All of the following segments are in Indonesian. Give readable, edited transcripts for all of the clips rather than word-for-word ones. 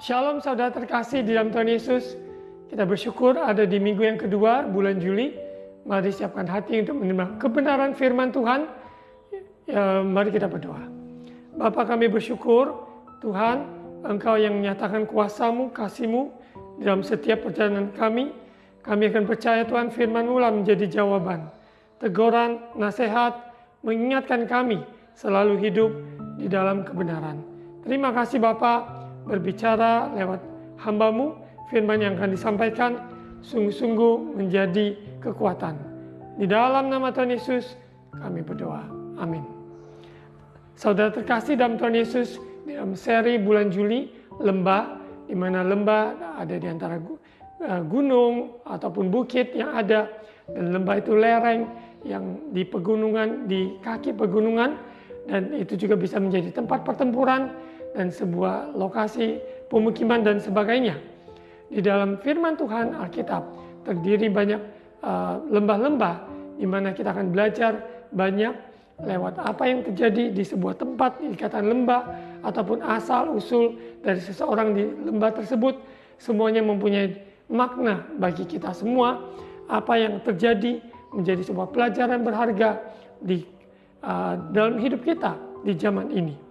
Shalom saudara terkasih di dalam Tuhan Yesus. Kita bersyukur ada di minggu yang kedua bulan Juli. Mari siapkan hati untuk menerima kebenaran firman Tuhan. Mari kita berdoa. Bapa, kami bersyukur Tuhan, Engkau yang menyatakan kuasa-Mu, kasih-Mu dalam setiap perjalanan kami. Kami akan percaya Tuhan, firman-Mu lah menjadi jawaban, teguran, nasihat, mengingatkan kami selalu hidup di dalam kebenaran. Terima kasih Bapa, berbicara lewat hamba-Mu, firman yang akan disampaikan sungguh-sungguh menjadi kekuatan. Di dalam nama Tuhan Yesus kami berdoa. Amin. Saudara terkasih dalam Tuhan Yesus, dalam seri bulan Juli, lembah, di mana lembah ada di antara gunung ataupun bukit yang ada, dan lembah itu lereng yang di pegunungan, di kaki pegunungan, dan itu juga bisa menjadi tempat pertempuran dan sebuah lokasi pemukiman dan sebagainya. Di dalam firman Tuhan Alkitab terdiri banyak lembah-lembah di mana kita akan belajar banyak lewat apa yang terjadi di sebuah tempat, ikatan lembah ataupun asal usul dari seseorang di lembah tersebut. Semuanya mempunyai makna bagi kita semua. Apa yang terjadi menjadi sebuah pelajaran berharga di dalam hidup kita di zaman ini.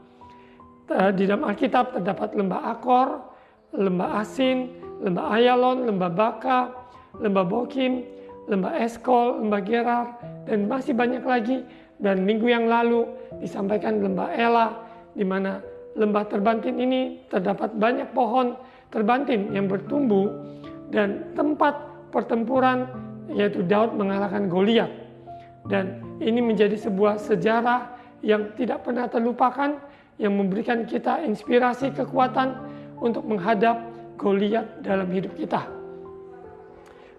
Di dalam Alkitab terdapat lembah Akor, lembah Asin, lembah Ayalon, lembah Baka, lembah Bokim, lembah Eskol, lembah Gerar, dan masih banyak lagi. Dan minggu yang lalu disampaikan lembah Ela, di mana lembah terbantin ini terdapat banyak pohon terbantin yang bertumbuh dan tempat pertempuran, yaitu Daud mengalahkan Goliat. Dan ini menjadi sebuah sejarah yang tidak pernah terlupakan, yang memberikan kita inspirasi, kekuatan untuk menghadap Goliat dalam hidup kita.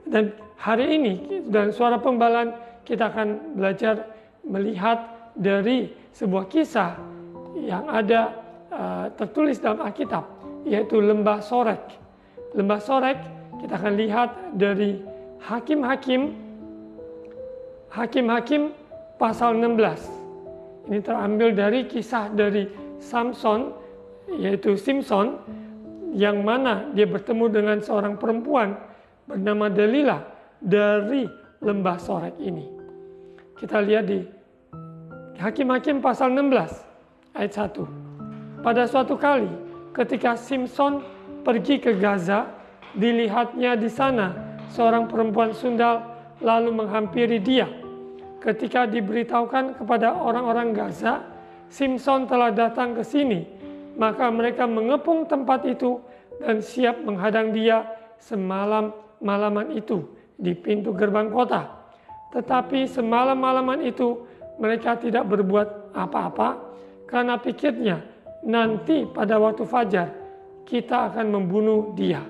Dan hari ini dalam Suara Pengbalan kita akan belajar melihat dari sebuah kisah yang ada tertulis dalam Alkitab, yaitu lembah Sorek. Lembah Sorek kita akan lihat dari Hakim-Hakim pasal 16. Ini terambil dari kisah dari Samson, yaitu Simpson, yang mana dia bertemu dengan seorang perempuan bernama Delilah dari lembah Sorek ini. Kita lihat di Hakim-Hakim pasal 16 ayat 1. Pada suatu kali ketika Simpson pergi ke Gaza, dilihatnya di sana seorang perempuan sundal lalu menghampiri dia. Ketika diberitahukan kepada orang-orang Gaza, Simpson telah datang ke sini, maka mereka mengepung tempat itu dan siap menghadang dia semalam-malaman itu di pintu gerbang kota. Tetapi semalam-malaman itu mereka tidak berbuat apa-apa, karena pikirnya nanti pada waktu fajar kita akan membunuh dia.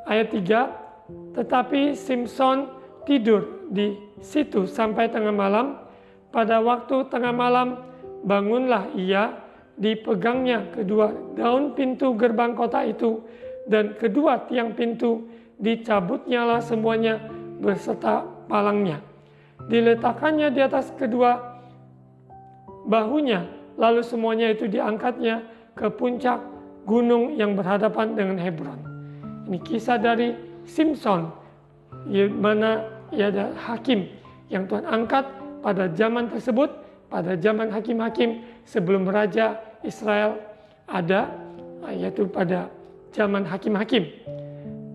Ayat 3, tetapi Simpson tidur di situ sampai tengah malam. Pada waktu tengah malam bangunlah ia, dipegangnya kedua daun pintu gerbang kota itu, dan kedua tiang pintu dicabutnyalah semuanya beserta palangnya. Diletakkannya di atas kedua bahunya, lalu semuanya itu diangkatnya ke puncak gunung yang berhadapan dengan Hebron. Ini kisah dari Simpson, di mana ia adalah hakim yang Tuhan angkat pada zaman tersebut, pada zaman Hakim-Hakim sebelum Raja Israel ada, yaitu pada zaman Hakim-Hakim.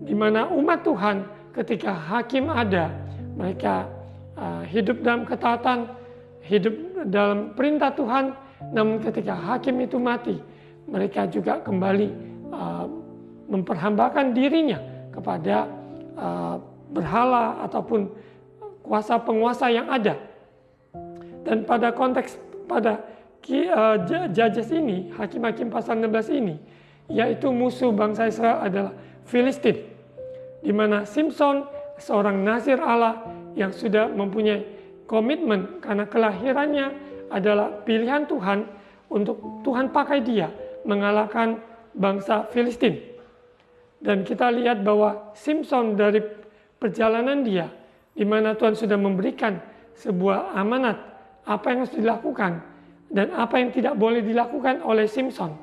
Di mana umat Tuhan ketika hakim ada, mereka hidup dalam ketaatan, hidup dalam perintah Tuhan. Namun ketika hakim itu mati, mereka juga kembali memperhambakan dirinya kepada berhala ataupun kuasa penguasa yang ada. Dan pada konteks pada Judges ini, Hakim-Hakim pasal 16 ini, yaitu musuh bangsa Israel adalah Filistin, di mana Simpson, seorang nazir Allah yang sudah mempunyai komitmen karena kelahirannya adalah pilihan Tuhan untuk Tuhan pakai dia mengalahkan bangsa Filistin. Dan kita lihat bahwa Simpson dari perjalanan dia, di mana Tuhan sudah memberikan sebuah amanat apa yang harus dilakukan dan apa yang tidak boleh dilakukan oleh Simpson.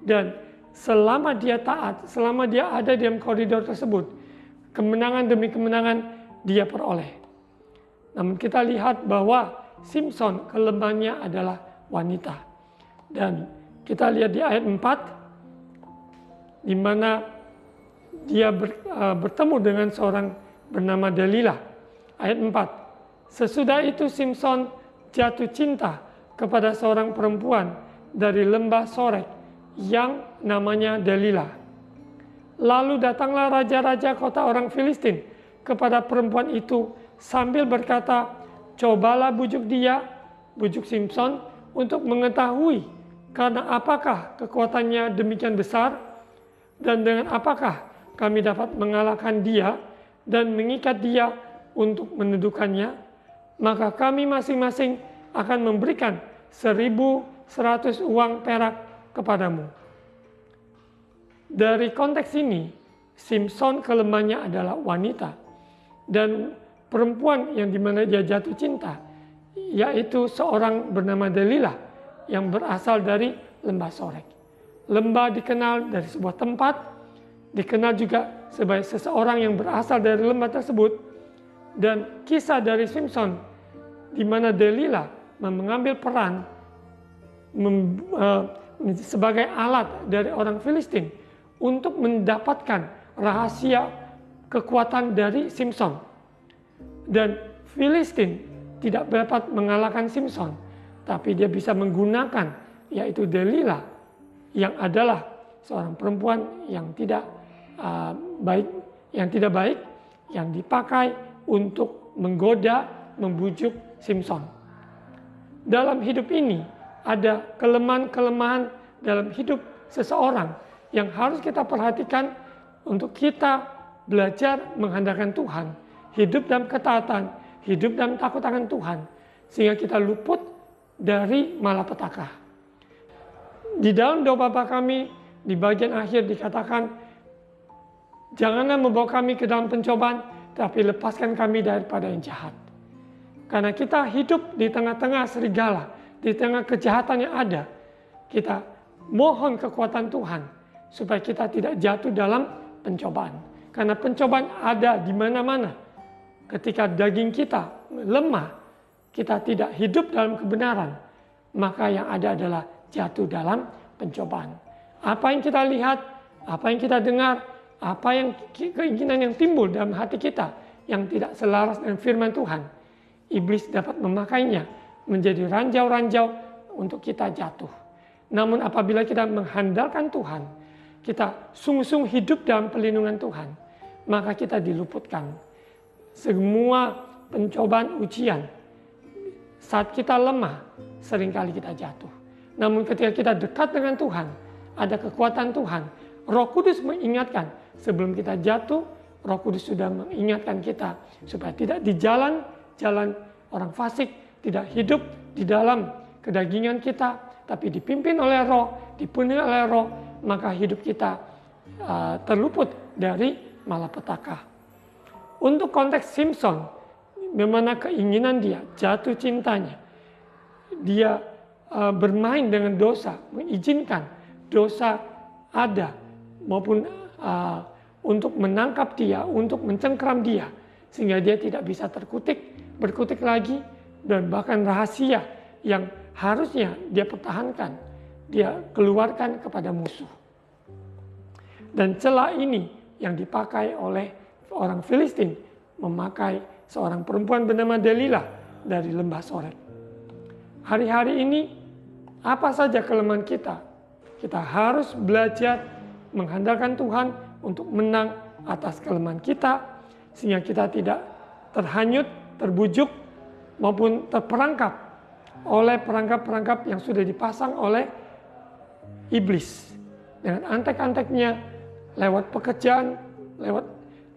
Dan selama dia taat, selama dia ada di dalam koridor tersebut, kemenangan demi kemenangan dia peroleh. Namun kita lihat bahwa Simson kelemahannya adalah wanita. Dan kita lihat di ayat 4, di mana dia bertemu dengan seorang bernama Delilah. Ayat 4, sesudah itu Simson jatuh cinta kepada seorang perempuan dari lembah Sorek yang namanya Delilah. Lalu datanglah raja-raja kota orang Filistin kepada perempuan itu sambil berkata, cobalah bujuk Simson untuk mengetahui karena apakah kekuatannya demikian besar dan dengan apakah kami dapat mengalahkan dia dan mengikat dia untuk menundukkannya, maka kami masing-masing akan memberikan 1.100 uang perak kepadamu. Dari konteks ini, Simson kelemahannya adalah wanita dan perempuan yang dimana dia jatuh cinta, yaitu seorang bernama Delilah yang berasal dari lembah Sorek. Lembah dikenal dari sebuah tempat, dikenal juga sebagai seseorang yang berasal dari lembah tersebut, dan kisah dari Simson di mana Delilah mengambil peran sebagai alat dari orang Filistin untuk mendapatkan rahasia kekuatan dari Simson. Dan Filistin tidak dapat mengalahkan Simson, tapi dia bisa menggunakan yaitu Delilah yang adalah seorang perempuan yang tidak baik, yang dipakai untuk menggoda, membujuk Simson. Dalam hidup ini ada kelemahan-kelemahan dalam hidup seseorang yang harus kita perhatikan untuk kita belajar mengandalkan Tuhan, hidup dalam ketaatan, hidup dalam takut akan Tuhan, sehingga kita luput dari malapetaka. Di dalam doa Bapa kami, di bagian akhir dikatakan, janganlah membawa kami ke dalam pencobaan, tapi lepaskan kami daripada yang jahat. Karena kita hidup di tengah-tengah serigala, di tengah kejahatan yang ada, kita mohon kekuatan Tuhan, supaya kita tidak jatuh dalam pencobaan. Karena pencobaan ada di mana-mana. Ketika daging kita lemah, kita tidak hidup dalam kebenaran, maka yang ada adalah jatuh dalam pencobaan. Apa yang kita lihat, apa yang kita dengar, apa yang keinginan yang timbul dalam hati kita yang tidak selaras dengan firman Tuhan, iblis dapat memakainya menjadi ranjau-ranjau untuk kita jatuh. Namun apabila kita mengandalkan Tuhan, kita sungguh-sungguh hidup dalam perlindungan Tuhan, maka kita diluputkan semua pencobaan ujian. Saat kita lemah, seringkali kita jatuh. Namun ketika kita dekat dengan Tuhan, ada kekuatan Tuhan, Roh Kudus mengingatkan. Sebelum kita jatuh, Roh Kudus sudah mengingatkan kita supaya tidak di jalan orang fasik, tidak hidup di dalam kedagingan kita, tapi dipimpin oleh Roh, dipenuhi oleh Roh, maka hidup kita terluput dari malapetaka. Untuk konteks Simson, bagaimana keinginan dia, jatuh cintanya, dia bermain dengan dosa, mengizinkan dosa ada, maupun untuk menangkap dia, untuk mencengkram dia, sehingga dia tidak bisa berkutik lagi, dan bahkan rahasia yang harusnya dia pertahankan, dia keluarkan kepada musuh. Dan celah ini yang dipakai oleh orang Filistin, memakai seorang perempuan bernama Delilah dari lembah Sorek. Hari-hari ini, apa saja kelemahan kita, kita harus belajar mengandalkan Tuhan untuk menang atas kelemahan kita, sehingga kita tidak terhanyut, terbujuk, maupun terperangkap oleh perangkap-perangkap yang sudah dipasang oleh iblis. Dengan antek-anteknya, lewat pekerjaan, lewat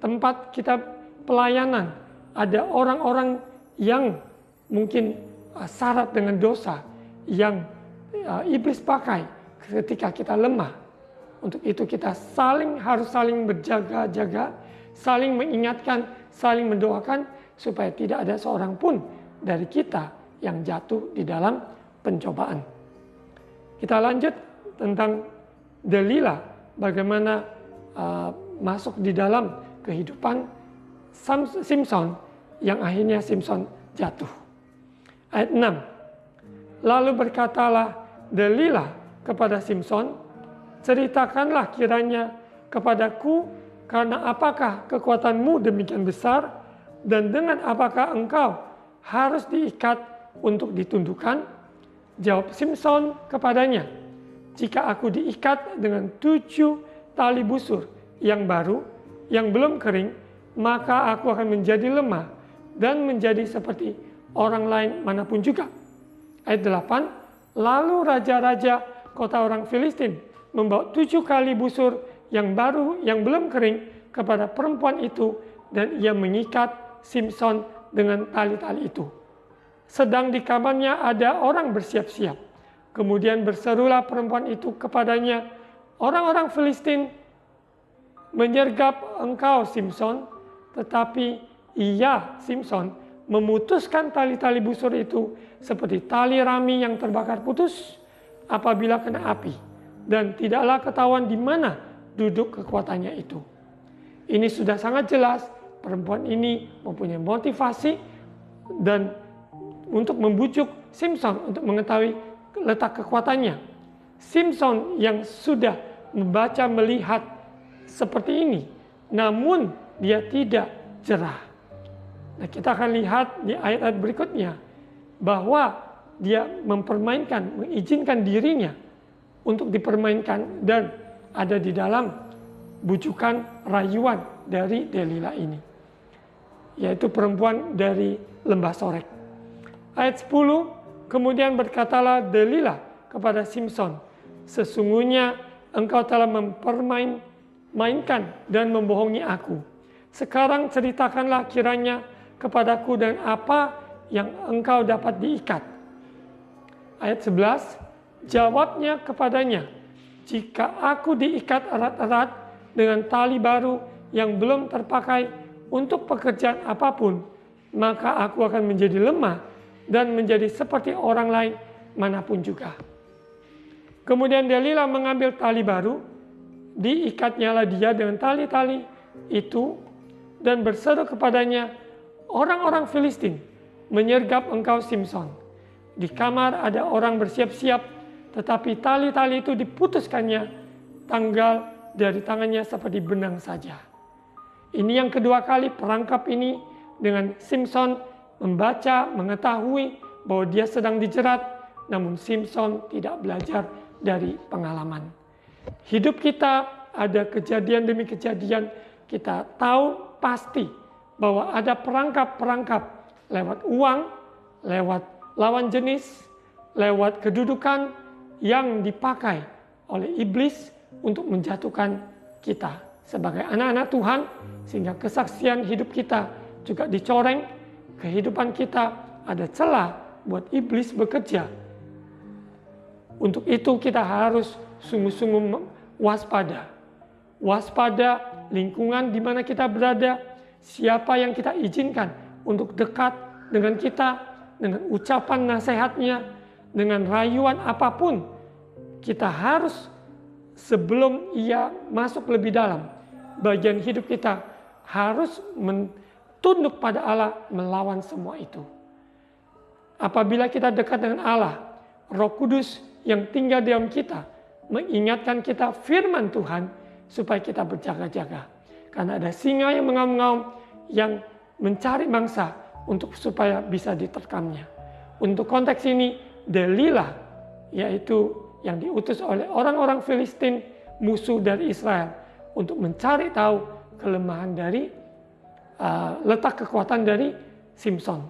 tempat kita pelayanan, ada orang-orang yang mungkin syarat dengan dosa yang iblis pakai ketika kita lemah. Untuk itu kita harus saling berjaga-jaga, saling mengingatkan, saling mendoakan supaya tidak ada seorang pun dari kita yang jatuh di dalam pencobaan. Kita lanjut tentang Delila bagaimana masuk di dalam kehidupan Simson yang akhirnya Simson jatuh. Ayat 6. Lalu berkatalah Delila kepada Simson, ceritakanlah kiranya kepadaku, karena apakah kekuatanmu demikian besar, dan dengan apakah engkau harus diikat untuk ditundukkan? Jawab Simson kepadanya, jika aku diikat dengan 7 tali busur yang baru, yang belum kering, maka aku akan menjadi lemah dan menjadi seperti orang lain manapun juga. Ayat 8, lalu raja-raja kota orang Filistin membawa 7 kali busur yang baru yang belum kering kepada perempuan itu, dan ia mengikat Simson dengan tali-tali itu. Sedang di kamarnya ada orang bersiap-siap. Kemudian berserulah perempuan itu kepadanya, orang-orang Filistin menyergap engkau Simson. Tetapi ia, Simson, memutuskan tali-tali busur itu seperti tali rami yang terbakar putus apabila kena api, dan tidaklah ketahuan di mana duduk kekuatannya itu. Ini sudah sangat jelas perempuan ini mempunyai motivasi dan untuk membujuk Simson untuk mengetahui letak kekuatannya. Simson yang sudah membaca melihat seperti ini, namun dia tidak jerah. Nah, kita akan lihat di ayat-ayat berikutnya bahwa dia mengizinkan dirinya untuk dipermainkan dan ada di dalam bujukan rayuan dari Delila ini, yaitu perempuan dari lembah Sorek. Ayat 10, kemudian berkatalah Delila kepada Simson, sesungguhnya engkau telah mempermainkan dan membohongi aku. Sekarang ceritakanlah kiranya kepadaku dan apa yang engkau dapat diikat. Ayat 11, jawabnya kepadanya, jika aku diikat erat-erat dengan tali baru yang belum terpakai untuk pekerjaan apapun, maka aku akan menjadi lemah dan menjadi seperti orang lain manapun juga. Kemudian Delila mengambil tali baru, diikatnyalah dia dengan tali-tali itu, dan berseru kepadanya, orang-orang Filistin menyergap engkau Simson. Di kamar ada orang bersiap-siap, tetapi tali-tali itu diputuskannya tanggal dari tangannya seperti benang saja. Ini yang kedua kali perangkap ini dengan Simson membaca, mengetahui bahwa dia sedang dijerat, namun Simson tidak belajar dari pengalaman. Hidup kita ada kejadian demi kejadian, kita tahu pasti bahwa ada perangkap-perangkap lewat uang, lewat lawan jenis, lewat kedudukan yang dipakai oleh iblis untuk menjatuhkan kita sebagai anak-anak Tuhan, sehingga kesaksian hidup kita juga dicoreng. Kehidupan kita ada celah buat iblis bekerja. Untuk itu kita harus sungguh-sungguh waspada. Waspada lingkungan di mana kita berada, siapa yang kita izinkan untuk dekat dengan kita, dengan ucapan nasihatnya, dengan rayuan apapun. Kita harus sebelum ia masuk lebih dalam, bagian hidup kita harus tunduk pada Allah, melawan semua itu. Apabila kita dekat dengan Allah, Roh Kudus yang tinggal di dalam kita mengingatkan kita firman Tuhan supaya kita berjaga-jaga. Karena ada singa yang mengaum-ngaum yang mencari mangsa supaya bisa diterkamnya. Untuk konteks ini, Delila, yaitu yang diutus oleh orang-orang Filistin, musuh dari Israel, untuk mencari tahu kelemahan dari letak kekuatan dari Simson.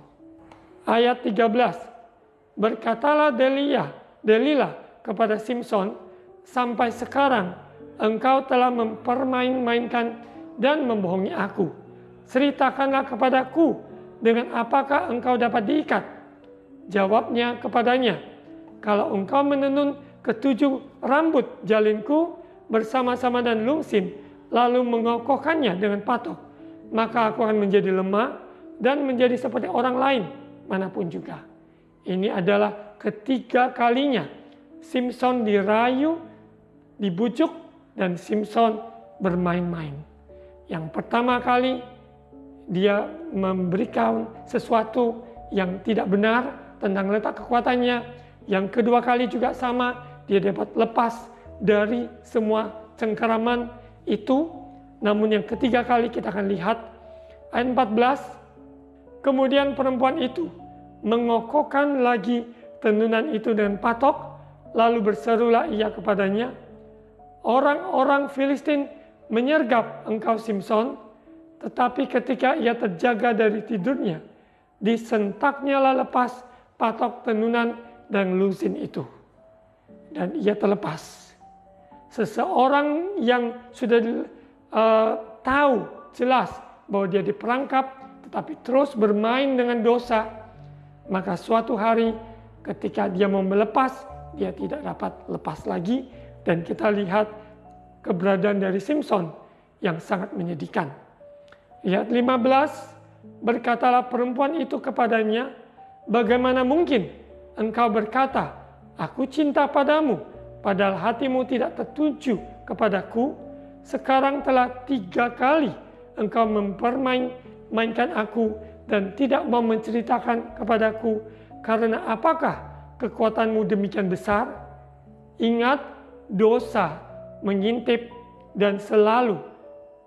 Ayat 13, berkatalah Delila kepada Simson, sampai sekarang engkau telah mempermain-mainkan dan membohongi aku. Ceritakanlah kepadaku, dengan apakah engkau dapat diikat? Jawabnya kepadanya, kalau engkau menenun ketujuh rambut jalinku bersama-sama dan lungsim, lalu mengokohkannya dengan patok, maka aku akan menjadi lemah dan menjadi seperti orang lain manapun juga. Ini adalah ketiga kalinya Simson dirayu dibujuk dan Simson bermain-main. Yang pertama kali dia memberikan sesuatu yang tidak benar tentang letak kekuatannya. Yang kedua kali juga sama, dia dapat lepas dari semua cengkeraman itu. Namun yang ketiga kali kita akan lihat ayat 14, kemudian perempuan itu mengokohkan lagi tenunan itu dengan patok, lalu berserulah ia kepadanya, orang-orang Filistin menyergap engkau Simson. Tetapi ketika ia terjaga dari tidurnya, disentaknya lah lepas patok tenunan dan lusin itu, dan ia terlepas. Seseorang yang sudah tahu jelas bahwa dia diperangkap, tetapi terus bermain dengan dosa, maka suatu hari ketika dia mau melepas, dia tidak dapat lepas lagi. Dan kita lihat keberadaan dari Simson yang sangat menyedihkan. Ayat 15, berkatalah perempuan itu kepadanya, bagaimana mungkin engkau berkata, aku cinta padamu, padahal hatimu tidak tertuju kepadaku. Sekarang telah 3 kali engkau mempermainkan aku dan tidak mau menceritakan kepadaku, karena apakah kekuatanmu demikian besar? Ingat, dosa mengintip dan selalu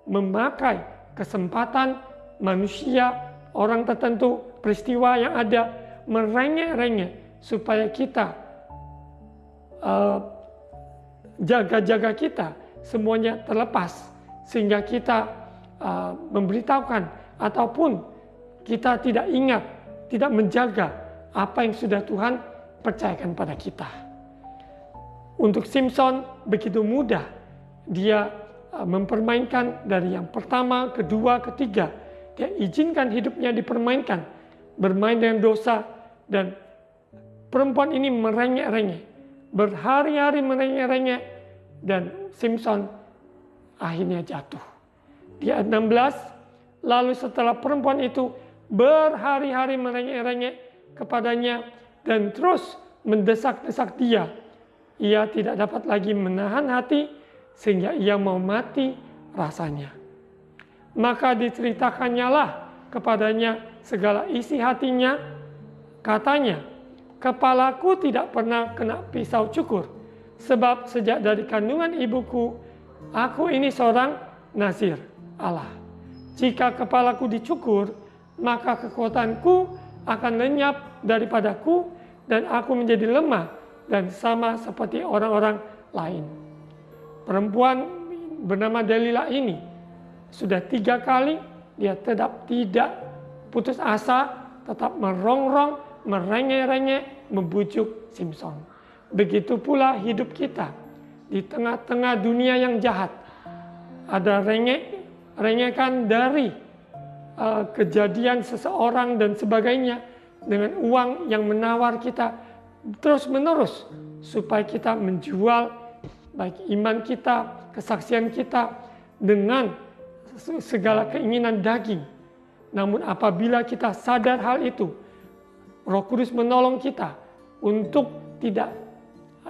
memakai kesempatan manusia, orang tertentu, peristiwa yang ada, merengek-rengek supaya kita jaga-jaga kita semuanya terlepas, sehingga kita memberitahukan ataupun kita tidak ingat, tidak menjaga apa yang sudah Tuhan percayakan pada kita. Untuk Simson begitu mudah dia mempermainkan dari yang pertama, kedua, ketiga. Dia izinkan hidupnya dipermainkan, bermain dengan dosa, dan perempuan ini merengek-rengek, berhari-hari merengek-rengek, dan Simson akhirnya jatuh. Di ayat 16, lalu setelah perempuan itu berhari-hari merengek-rengek kepadanya dan terus mendesak-desak dia, ia tidak dapat lagi menahan hati sehingga ia mau mati rasanya. Maka diceritakannya lah kepadanya segala isi hatinya. Katanya, kepalaku tidak pernah kena pisau cukur, sebab sejak dari kandungan ibuku, aku ini seorang nazir Allah. Jika kepalaku dicukur, maka kekuatanku akan lenyap daripadaku dan aku menjadi lemah dan sama seperti orang-orang lain. Perempuan bernama Delila ini sudah 3 kali dia tetap tidak putus asa, tetap merongrong, merengek-rengek, membujuk Simson. Begitu pula hidup kita di tengah-tengah dunia yang jahat. Ada rengekan dari kejadian seseorang dan sebagainya dengan uang yang menawar kita terus-menerus supaya kita menjual baik iman kita, kesaksian kita dengan segala keinginan daging. Namun apabila kita sadar hal itu, Roh Kudus menolong kita untuk tidak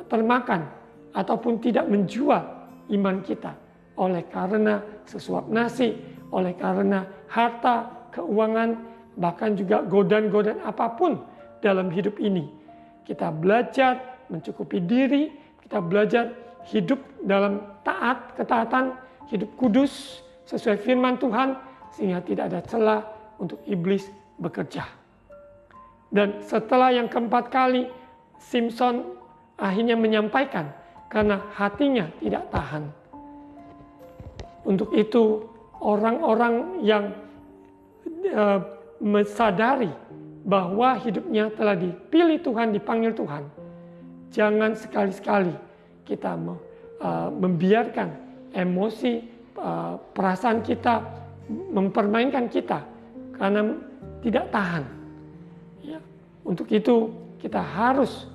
termakan ataupun tidak menjual iman kita oleh karena sesuap nasi, oleh karena harta, keuangan, bahkan juga godaan-godaan apapun dalam hidup ini. Kita belajar mencukupi diri, kita belajar hidup dalam ketaatan, hidup kudus sesuai firman Tuhan, sehingga tidak ada celah untuk iblis bekerja. Dan setelah yang keempat kali, Simson akhirnya menyampaikan karena hatinya tidak tahan. Untuk itu orang-orang yang menyadari bahwa hidupnya telah dipilih Tuhan, dipanggil Tuhan, jangan sekali-sekali kita membiarkan emosi, perasaan kita mempermainkan kita karena tidak tahan. Ya, untuk itu kita harus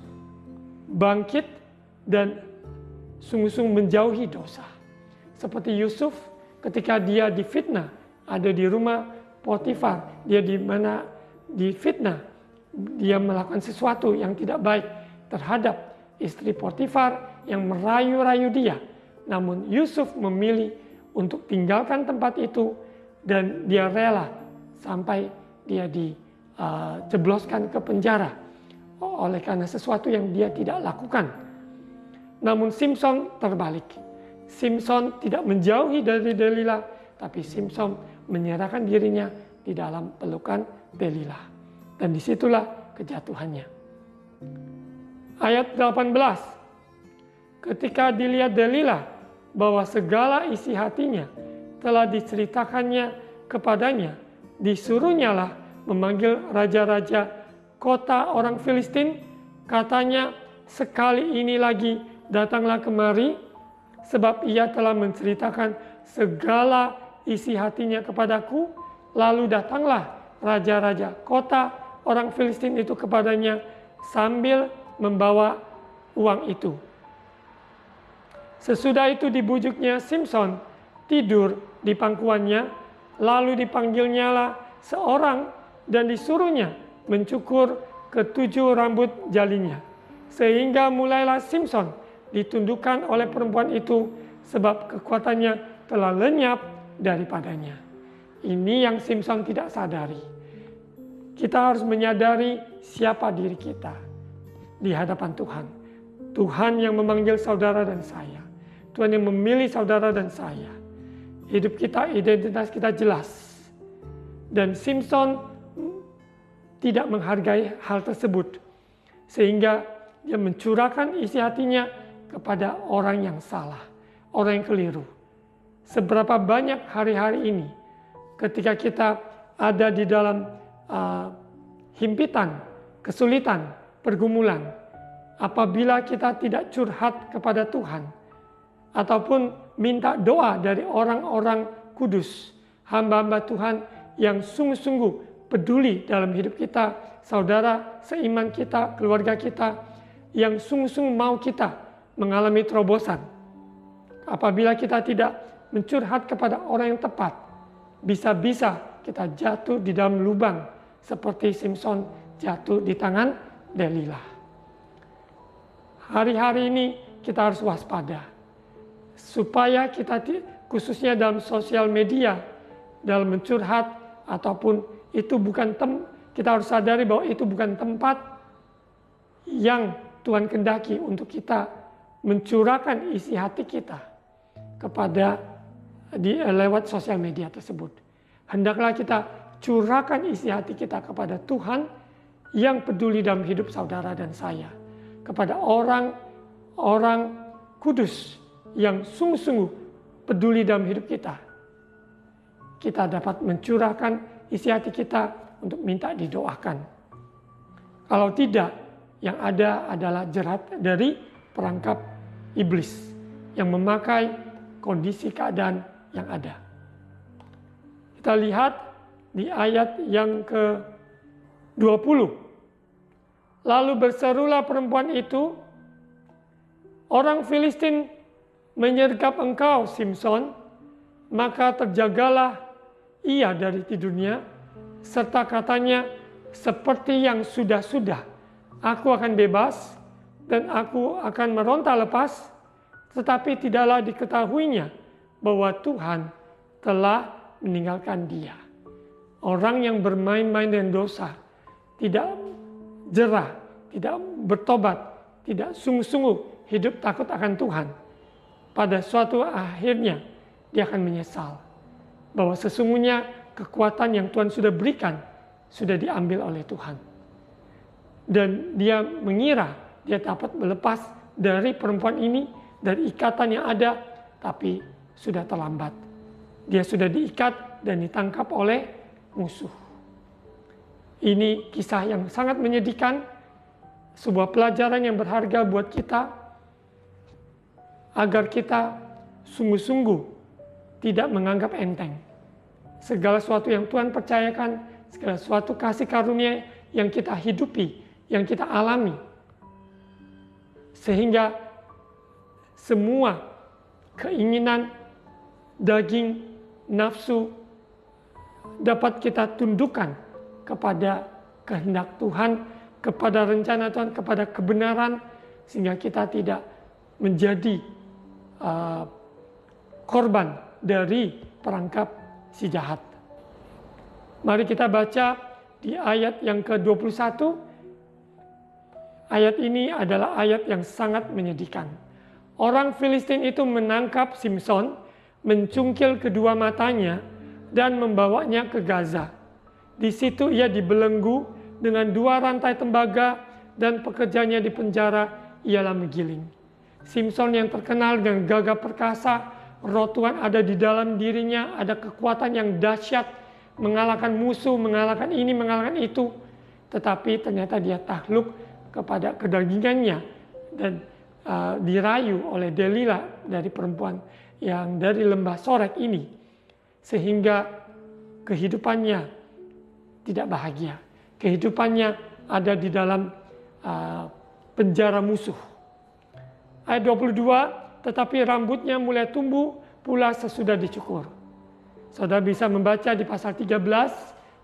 bangkit dan sungguh-sungguh menjauhi dosa. Seperti Yusuf ketika dia difitnah, ada di rumah Potifar, dia difitnah, dia melakukan sesuatu yang tidak baik terhadap istri Potifar yang merayu-rayu dia namun Yusuf memilih untuk tinggalkan tempat itu dan dia rela sampai dia dijebloskan ke penjara oleh karena sesuatu yang dia tidak lakukan. Namun Simson terbalik. Simson tidak menjauhi dari Delila, tapi Simson menyerahkan dirinya di dalam pelukan Delila. Dan disitulah kejatuhannya. Ayat 18. Ketika dilihat Delila bahwa segala isi hatinya telah diceritakannya kepadanya, disuruhnyalah memanggil raja-raja kota orang Filistin. Katanya, sekali ini lagi datanglah kemari, sebab ia telah menceritakan segala isi hatinya kepadaku. Lalu datanglah raja-raja kota orang Filistin itu kepadanya sambil membawa uang itu. Sesudah itu dibujuknya Simson tidur di pangkuannya, lalu dipanggilnyalah seorang dan disuruhnya mencukur ketujuh rambut jalinya. Sehingga mulailah Simson ditundukkan oleh perempuan itu sebab kekuatannya telah lenyap daripadanya. Ini yang Simson tidak sadari. Kita harus menyadari siapa diri kita di hadapan Tuhan. Tuhan yang memanggil saudara dan saya. Tuhan yang memilih saudara dan saya. Hidup kita, identitas kita jelas. Dan Simson tidak menghargai hal tersebut. Sehingga dia mencurahkan isi hatinya kepada orang yang salah, orang yang keliru. Seberapa banyak hari-hari ini ketika kita ada di dalam himpitan, kesulitan, pergumulan, apabila kita tidak curhat kepada Tuhan, ataupun minta doa dari orang-orang kudus, hamba-hamba Tuhan yang sungguh-sungguh peduli dalam hidup kita, saudara seiman kita, keluarga kita, yang sungguh-sungguh mau kita mengalami terobosan. Apabila kita tidak mencurhat kepada orang yang tepat, bisa-bisa kita jatuh di dalam lubang seperti Simson jatuh di tangan Delila. Hari-hari ini kita harus waspada. Supaya kita khususnya dalam sosial media, dalam mencurhat ataupun itu bukan kita harus sadari bahwa itu bukan tempat yang Tuhan kehendaki untuk kita mencurahkan isi hati kita kepada lewat sosial media tersebut. Hendaklah kita curahkan isi hati kita kepada Tuhan yang peduli dalam hidup saudara dan saya, kepada orang-orang kudus yang sungguh-sungguh peduli dalam hidup kita. Kita dapat mencurahkan isi hati kita untuk minta didoakan. Kalau tidak, yang ada adalah jerat dari perangkap iblis yang memakai kondisi keadaan yang ada. Kita lihat di ayat yang ke-20. Lalu berserulah perempuan itu, orang Filistin menyergap engkau, Simson, maka terjagalah ia dari tidurnya, serta katanya, seperti yang sudah-sudah, aku akan bebas, dan aku akan meronta lepas, tetapi tidaklah diketahuinya bahwa Tuhan telah meninggalkan dia. Orang yang bermain-main dengan dosa, tidak jerah, tidak bertobat, tidak sungguh-sungguh hidup takut akan Tuhan, pada suatu akhirnya dia akan menyesal bahwa sesungguhnya kekuatan yang Tuhan sudah berikan sudah diambil oleh Tuhan. Dan dia mengira dia dapat melepas dari perempuan ini, dari ikatan yang ada, tapi sudah terlambat. Dia sudah diikat dan ditangkap oleh musuh. Ini kisah yang sangat menyedihkan, sebuah pelajaran yang berharga buat kita, agar kita sungguh-sungguh tidak menganggap enteng segala sesuatu yang Tuhan percayakan, segala sesuatu kasih karunia yang kita hidupi, yang kita alami. Sehingga semua keinginan daging, nafsu dapat kita tundukkan kepada kehendak Tuhan, kepada rencana Tuhan, kepada kebenaran, sehingga kita tidak menjadi korban dari perangkap si jahat. Mari kita baca di ayat yang ke-21. Ayat ini adalah ayat yang sangat menyedihkan. Orang Filistin itu menangkap Simson, mencungkil kedua matanya, dan membawanya ke Gaza. Di situ ia dibelenggu dengan 2 rantai tembaga, dan pekerjanya di penjara ialah menggiling. Simson yang terkenal dengan gagah perkasa, Roh Tuhan ada di dalam dirinya, ada kekuatan yang dahsyat, mengalahkan musuh, mengalahkan ini, mengalahkan itu. Tetapi ternyata dia takluk kepada kedagingannya dan dirayu oleh Delila dari perempuan yang dari lembah Sorek ini. Sehingga kehidupannya tidak bahagia. Kehidupannya ada di dalam penjara musuh. Ayat 22, tetapi rambutnya mulai tumbuh pula sesudah dicukur. Saudara bisa membaca di pasal 13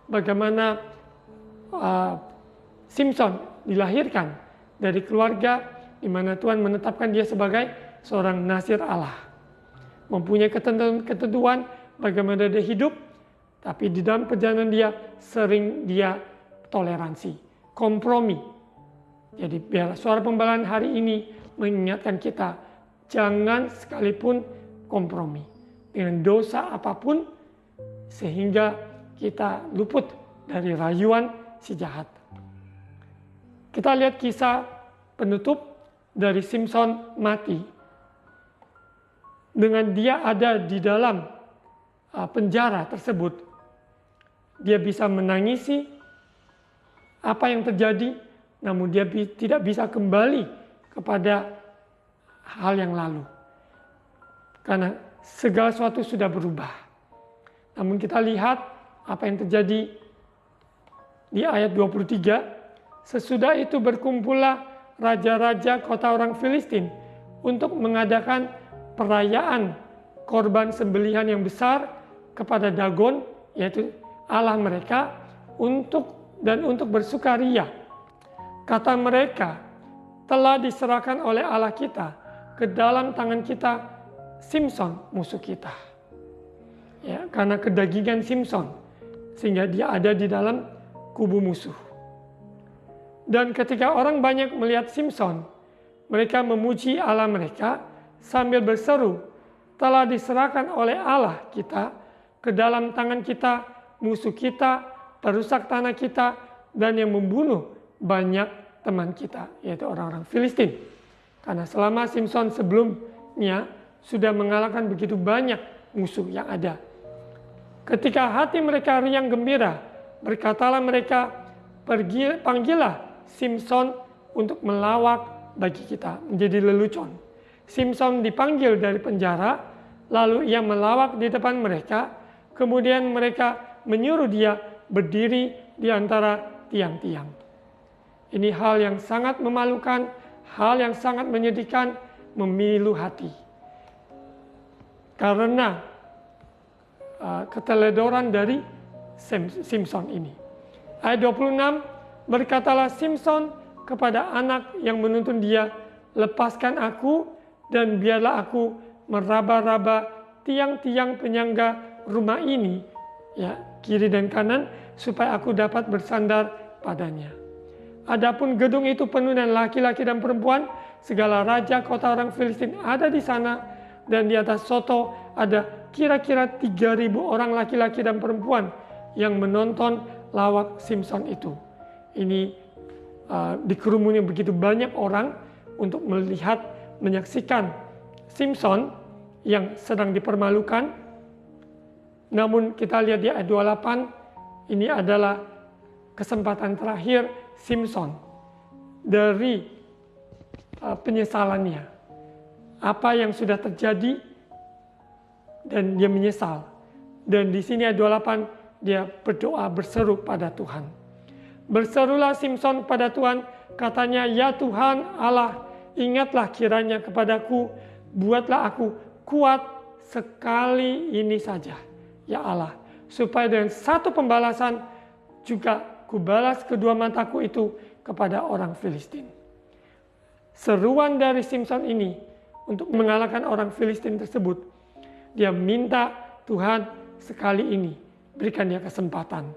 bagaimana Simson dilahirkan dari keluarga di mana Tuhan menetapkan dia sebagai seorang nasir Allah. Mempunyai ketentuan bagaimana dia hidup, tapi di dalam perjalanan dia sering dia toleransi, kompromi. Jadi biar suara pembelaan hari ini mengingatkan kita, jangan sekalipun kompromi dengan dosa apapun sehingga kita luput dari rayuan si jahat. Kita lihat kisah penutup dari Simson mati. Dengan dia ada di dalam penjara tersebut, dia bisa menangisi apa yang terjadi, namun dia tidak bisa kembali kepada hal yang lalu. Karena segala sesuatu sudah berubah. Namun kita lihat apa yang terjadi di ayat 23. Sesudah itu berkumpullah raja-raja kota orang Filistin untuk mengadakan perayaan korban sembelihan yang besar kepada Dagon, yaitu Allah mereka, untuk bersukaria. Kata mereka, telah diserahkan oleh Allah kita ke dalam tangan kita Simson musuh kita. Ya, karena kedagingan Simson sehingga dia ada di dalam kubu musuh. Dan ketika orang banyak melihat Simson, mereka memuji Allah mereka sambil berseru, telah diserahkan oleh Allah kita ke dalam tangan kita musuh kita, perusak tanah kita, dan yang membunuh banyak teman kita, yaitu orang-orang Filistin. Karena selama Simson sebelumnya sudah mengalahkan begitu banyak musuh yang ada. Ketika hati mereka riang gembira, berkatalah mereka, panggillah Simson untuk melawak bagi kita, menjadi lelucon. Simson dipanggil dari penjara, lalu ia melawak di depan mereka, kemudian mereka menyuruh dia berdiri di antara tiang-tiang. Ini hal yang sangat memalukan, hal yang sangat menyedihkan, memilu hati. Karena keteledoran dari Simson ini. Ayat 26, berkatalah Simson kepada anak yang menuntun dia, lepaskan aku dan biarlah aku meraba-raba tiang-tiang penyangga rumah ini, ya, kiri dan kanan, supaya aku dapat bersandar padanya. Adapun gedung itu penuh dengan laki-laki dan perempuan, segala raja kota orang Filistin ada di sana, dan di atas soto ada kira-kira 3.000 orang laki-laki dan perempuan yang menonton lawak Simson itu. Ini dikerumuni begitu banyak orang untuk melihat, menyaksikan Simson yang sedang dipermalukan. Namun kita lihat di ayat 28, ini adalah kesempatan terakhir Simson dari penyesalannya. Apa yang sudah terjadi dan dia menyesal. Dan di sini ayat 28 dia berdoa, berseru pada Tuhan. Berserulah Simson pada Tuhan, katanya, ya Tuhan Allah, ingatlah kiranya kepadaku, buatlah aku kuat sekali ini saja, ya Allah, supaya dengan satu pembalasan juga kubalas kedua mataku itu kepada orang Filistin. Seruan dari Simson ini untuk mengalahkan orang Filistin tersebut Dia minta Tuhan sekali ini berikan dia kesempatan.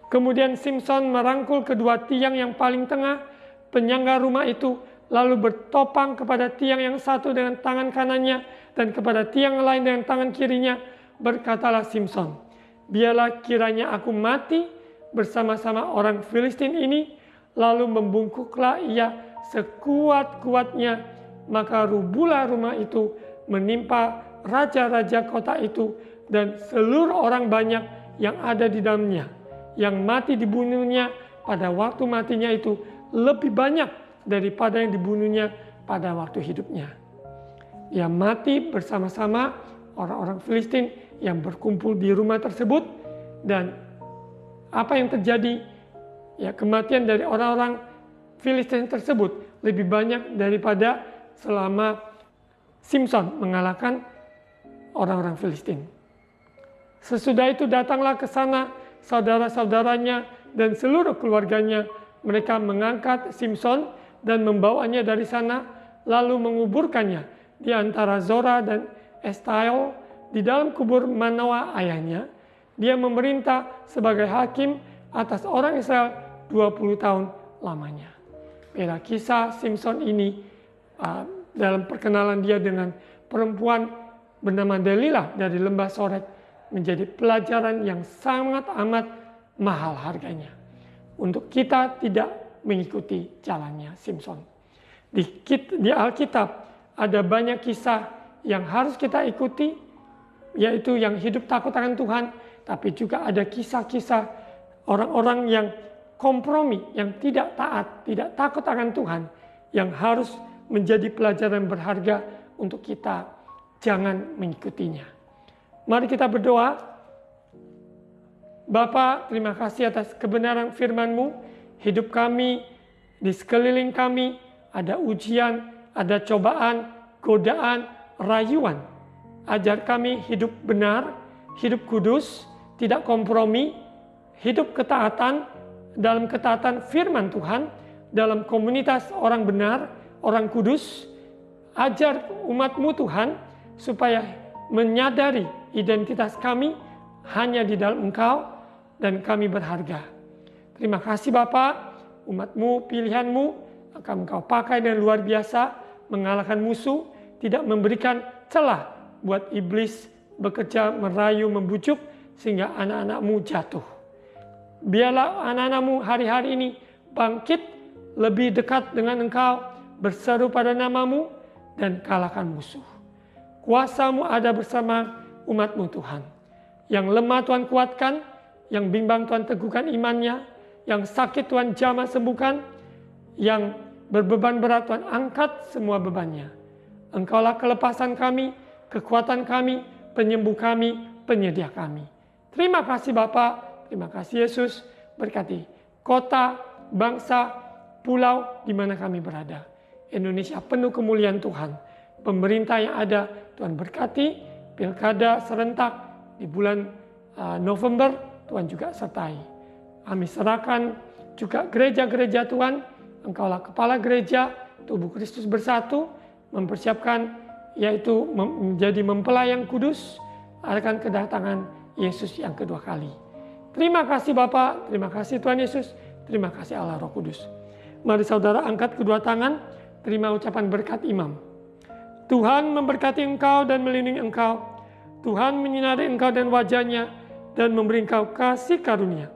Kemudian Simson merangkul kedua tiang yang paling tengah penyangga rumah itu, lalu bertopang kepada tiang yang satu dengan tangan kanannya dan kepada tiang lain dengan tangan kirinya. Berkatalah Simson, biarlah kiranya aku mati bersama-sama orang Filistin ini. Lalu membungkuklah ia sekuat-kuatnya, maka rubuhlah rumah itu menimpa raja-raja kota itu dan seluruh orang banyak yang ada di dalamnya. Yang mati dibunuhnya pada waktu matinya itu lebih banyak daripada yang dibunuhnya pada waktu hidupnya. Dia mati bersama-sama orang-orang Filistin yang berkumpul di rumah tersebut, dan apa yang terjadi? Ya, kematian dari orang-orang Filistin tersebut lebih banyak daripada selama Simson mengalahkan orang-orang Filistin. Sesudah itu datanglah ke sana saudara-saudaranya dan seluruh keluarganya. Mereka mengangkat Simson dan membawanya dari sana, lalu menguburkannya di antara Zora dan Estaol di dalam kubur Manoah ayahnya. Dia memerintah sebagai hakim atas orang Israel 20 tahun lamanya. Bila kisah Simson ini dalam perkenalan dia dengan perempuan bernama Delilah dari lembah Sorek menjadi pelajaran yang sangat amat mahal harganya untuk kita tidak mengikuti jalannya Simson. Di Alkitab ada banyak kisah yang harus kita ikuti, yaitu yang hidup takut akan Tuhan, tapi juga ada kisah-kisah orang-orang yang kompromi, yang tidak taat, tidak takut akan Tuhan, yang harus menjadi pelajaran berharga untuk kita jangan mengikutinya. Mari kita berdoa. Bapa, terima kasih atas kebenaran firman-Mu. Hidup kami, di sekeliling kami, ada ujian, ada cobaan, godaan, rayuan. Ajar kami hidup benar, hidup kudus, tidak kompromi, hidup ketaatan, dalam ketaatan firman Tuhan, dalam komunitas orang benar, orang kudus. Ajar umat-Mu Tuhan, supaya menyadari identitas kami hanya di dalam Engkau, dan kami berharga. Terima kasih Bapa, umat-Mu, pilihan-Mu akan Engkau pakai dengan luar biasa, mengalahkan musuh, tidak memberikan celah buat iblis bekerja, merayu, membujuk, sehingga anak-anak-Mu jatuh. Biarlah anak-anak-Mu hari-hari ini bangkit, lebih dekat dengan Engkau, berseru pada nama-Mu, dan kalahkan musuh. Kuasa-Mu ada bersama umat-Mu Tuhan. Yang lemah Tuhan kuatkan, yang bimbang Tuhan teguhkan imannya, yang sakit Tuhan jamah sembuhkan, yang berbeban berat Tuhan angkat semua bebannya. Engkaulah kelepasan kami, kekuatan kami, penyembuh kami, penyedia kami. Terima kasih Bapa, terima kasih Yesus, berkati kota, bangsa, pulau di mana kami berada. Indonesia penuh kemuliaan Tuhan. Pemerintah yang ada Tuhan berkati, pilkada serentak di bulan November Tuhan juga sertai. Kami serahkan juga gereja-gereja Tuhan. Engkaulah kepala gereja, tubuh Kristus bersatu, mempersiapkan yaitu menjadi mempelai yang kudus akan kedatangan Yesus yang kedua kali. Terima kasih Bapa, terima kasih Tuhan Yesus, terima kasih Allah Roh Kudus. Mari saudara angkat kedua tangan, terima ucapan berkat imam. Tuhan memberkati engkau dan melindungi engkau. Tuhan menyinari engkau dan wajahnya, dan memberi engkau kasih karunia.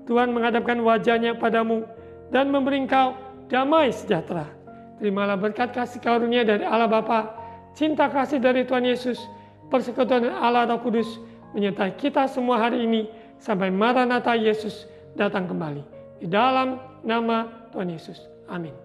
Tuhan menghadapkan wajahnya padamu dan memberi engkau damai sejahtera. Terimalah berkat kasih karunia dari Allah Bapa, cinta kasih dari Tuhan Yesus, persekutuan Allah Roh Kudus menyertai kita semua hari ini sampai Maranatha Yesus datang kembali. Di dalam nama Tuhan Yesus. Amin.